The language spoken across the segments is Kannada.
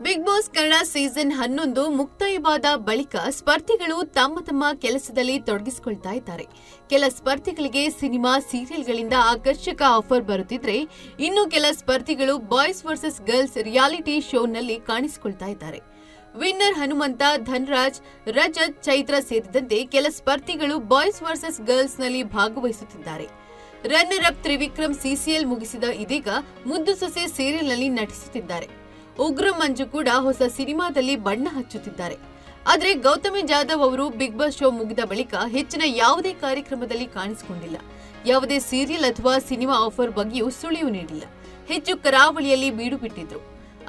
ಬಿಗ್ ಬಾಸ್ ಕನ್ನಡ ಸೀಸನ್ 11 ಮುಕ್ತಾಯವಾದ ಬಳಿಕ ಸ್ಪರ್ಧಿಗಳು ತಮ್ಮ ಕೆಲಸದಲ್ಲಿ ತೊಡಗಿಸಿಕೊಳ್ತಾ ಇದ್ದಾರೆ. ಕೆಲ ಸ್ಪರ್ಧಿಗಳಿಗೆ ಸಿನಿಮಾ, ಸೀರಿಯಲ್ಗಳಿಂದ ಆಕರ್ಷಕ ಆಫರ್ ಬರುತ್ತಿದ್ರೆ, ಇನ್ನು ಕೆಲ ಸ್ಪರ್ಧಿಗಳು ಬಾಯ್ಸ್ ವರ್ಸಸ್ ಗರ್ಲ್ಸ್ ರಿಯಾಲಿಟಿ ಶೋನಲ್ಲಿ ಕಾಣಿಸಿಕೊಳ್ತಾ ಇದ್ದಾರೆ. ವಿನ್ನರ್ ಹನುಮಂತ, ಧನ್ರಾಜ್, ರಜತ್, ಚೈತ್ರ ಸೇರಿದಂತೆ ಕೆಲ ಸ್ಪರ್ಧಿಗಳು ಬಾಯ್ಸ್ ವರ್ಸಸ್ ಗರ್ಲ್ಸ್ನಲ್ಲಿ ಭಾಗವಹಿಸುತ್ತಿದ್ದಾರೆ. ರನ್ನರ್ ಅಪ್ ತ್ರಿವಿಕ್ರಮ್ ಸಿಸಿಎಲ್ ಮುಗಿಸಿದ ಇದೀಗ ಮುದ್ದು ಸೊಸೆ ಸೀರಿಯಲ್ನಲ್ಲಿ ನಟಿಸುತ್ತಿದ್ದಾರೆ. ಉಗ್ರ ಮಂಜು ಕೂಡ ಹೊಸ ಸಿನಿಮಾದಲ್ಲಿ ಬಣ್ಣ ಹಚ್ಚುತ್ತಿದ್ದಾರೆ. ಆದರೆ ಗೌತಮಿ ಜಾಧವ್ ಅವರು ಬಿಗ್ ಬಾಸ್ ಶೋ ಮುಗಿದ ಬಳಿಕ ಹೆಚ್ಚಿನ ಯಾವುದೇ ಕಾರ್ಯಕ್ರಮದಲ್ಲಿ ಕಾಣಿಸಿಕೊಂಡಿಲ್ಲ. ಯಾವುದೇ ಸೀರಿಯಲ್ ಅಥವಾ ಸಿನಿಮಾ ಆಫರ್ ಬಗ್ಗೆಯೂ ಸುಳಿವು ನೀಡಿಲ್ಲ. ಹೆಚ್ಚು ಕರಾವಳಿಯಲ್ಲಿ ಬೀಡು ಬಿಟ್ಟಿದ್ರು.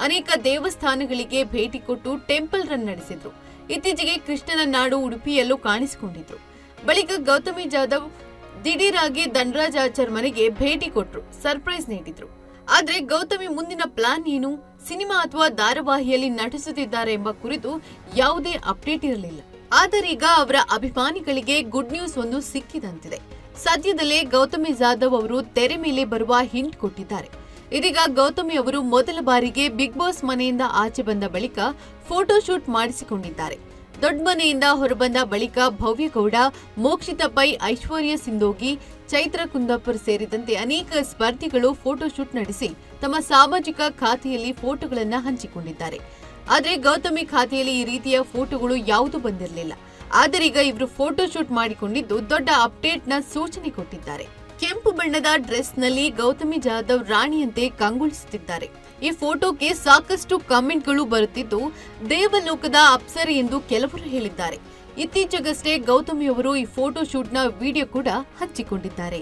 ಅನೇಕ ದೇವಸ್ಥಾನಗಳಿಗೆ ಭೇಟಿ ಕೊಟ್ಟು ಟೆಂಪಲ್ ರನ್ ನಡೆಸಿದ್ರು. ಇತ್ತೀಚೆಗೆ ಕೃಷ್ಣನ ನಾಡು ಉಡುಪಿಯಲ್ಲೂ ಕಾಣಿಸಿಕೊಂಡಿದ್ರು. ಬಳಿಕ ಗೌತಮಿ ಜಾಧವ್ ದಿಢೀರಾಗಿ ಧನ್ರಾಜ್ ಆಚಾರ್ ಮನೆಗೆ ಭೇಟಿ ಕೊಟ್ಟರು, ಸರ್ಪ್ರೈಸ್ ನೀಡಿದ್ರು. ಆದ್ರೆ ಗೌತಮಿ ಮುಂದಿನ ಪ್ಲಾನ್ ಏನು? ಸಿನಿಮಾ ಅಥವಾ ಧಾರಾವಾಹಿಯಲ್ಲಿ ನಟಿಸುತ್ತಿದ್ದಾರೆ ಎಂಬ ಕುರಿತು ಯಾವುದೇ ಅಪ್ಡೇಟ್ ಇರಲಿಲ್ಲ. ಆದರೀಗ ಅವರ ಅಭಿಮಾನಿಗಳಿಗೆ ಗುಡ್ ನ್ಯೂಸ್ ಒಂದು ಸಿಕ್ಕಿದಂತಿದೆ. ಸದ್ಯದಲ್ಲೇ ಗೌತಮಿ ಜಾಧವ್ ಅವರು ತೆರೆ ಮೇಲೆ ಬರುವ ಹಿಂಟ್ ಕೊಟ್ಟಿದ್ದಾರೆ. ಇದೀಗ ಗೌತಮಿ ಅವರು ಮೊದಲ ಬಾರಿಗೆ ಬಿಗ್ ಬಾಸ್ ಮನೆಯಿಂದ ಆಚೆ ಬಂದ ಬಳಿಕ ಫೋಟೋ ಶೂಟ್ ಮಾಡಿಸಿಕೊಂಡಿದ್ದಾರೆ. ದೊಡ್ಡ ಮನೆಯಿಂದ ಹೊರಬಂದ ಬಳಿಕ ಭವ್ಯ ಗೌಡ, ಮೋಕ್ಷಿತಾ ಪೈ, ಐಶ್ವರ್ಯ ಸಿಂಧೋಗಿ, ಚೈತ್ರ ಕುಂದಾಪುರ್ ಸೇರಿದಂತೆ ಅನೇಕ ಸ್ಪರ್ಧಿಗಳು ಫೋಟೋ ಶೂಟ್ ನಡೆಸಿ ತಮ್ಮ ಸಾಮಾಜಿಕ ಖಾತೆಯಲ್ಲಿ ಫೋಟೋಗಳನ್ನು ಹಂಚಿಕೊಂಡಿದ್ದಾರೆ. ಆದರೆ ಗೌತಮಿ ಖಾತೆಯಲ್ಲಿ ಈ ರೀತಿಯ ಫೋಟೋಗಳು ಯಾವುದೂ ಬಂದಿರಲಿಲ್ಲ. ಆದರೀಗ ಇವರು ಫೋಟೋ ಶೂಟ್ ಮಾಡಿಕೊಂಡಿದ್ದು ದೊಡ್ಡ ಅಪ್ಡೇಟ್ನ ಸೂಚನೆ ಕೊಟ್ಟಿದ್ದಾರೆ. ಕೆಂಪು ಬಣ್ಣದ ಡ್ರೆಸ್ನಲ್ಲಿ ಗೌತಮಿ ಜಾಧವ್ ರಾಣಿಯಂತೆ ಕಂಗೊಳಿಸುತ್ತಿದ್ದಾರೆ. ಈ ಫೋಟೋಗೆ ಸಾಕಷ್ಟು ಕಮೆಂಟ್ಗಳು ಬರುತ್ತಿದ್ದು, ದೇವಲೋಕದ ಅಪ್ಸರೆ ಎಂದು ಕೆಲವರು ಹೇಳಿದ್ದಾರೆ. ಇತ್ತೀಚೆಗಷ್ಟೇ ಗೌತಮಿ ಅವರು ಈ ಫೋಟೋ ಶೂಟ್ನ ವಿಡಿಯೋ ಕೂಡ ಹಂಚಿಕೊಂಡಿದ್ದಾರೆ.